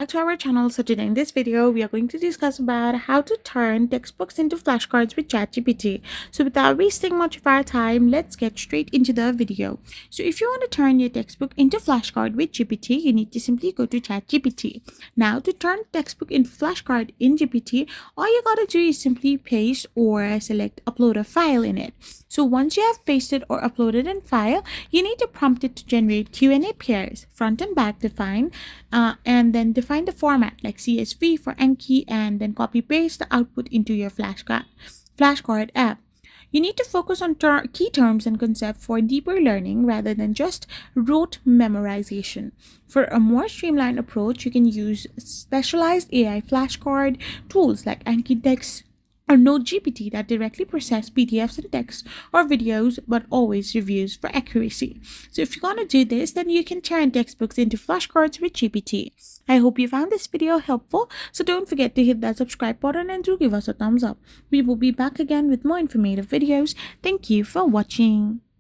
Back to our channel. So today in this video we are going to discuss about how to turn textbooks into flashcards with ChatGPT. So without wasting much of our time, let's get straight into the video. So if you want to turn your textbook into flashcard with GPT, you need to simply go to ChatGPT. Now to turn textbook into flashcard in GPT, all you gotta do is simply paste or select upload a file in it. So once you have pasted or uploaded a file, you need to prompt it to generate Q&A pairs, front and back define, and then define the format like CSV for Anki, and then copy paste the output into your flashcard app. You need to focus on key terms and concepts for deeper learning rather than just rote memorization. For a more streamlined approach, you can use specialized AI flashcard tools like AnkiText or NoteGPT that directly process PDFs and text or videos, but always reviews for accuracy. So if you're gonna do this, then you can turn textbooks into flashcards with GPT. I hope you found this video helpful, so don't forget to hit that subscribe button and do give us a thumbs up. We will be back again with more informative videos. Thank you for watching.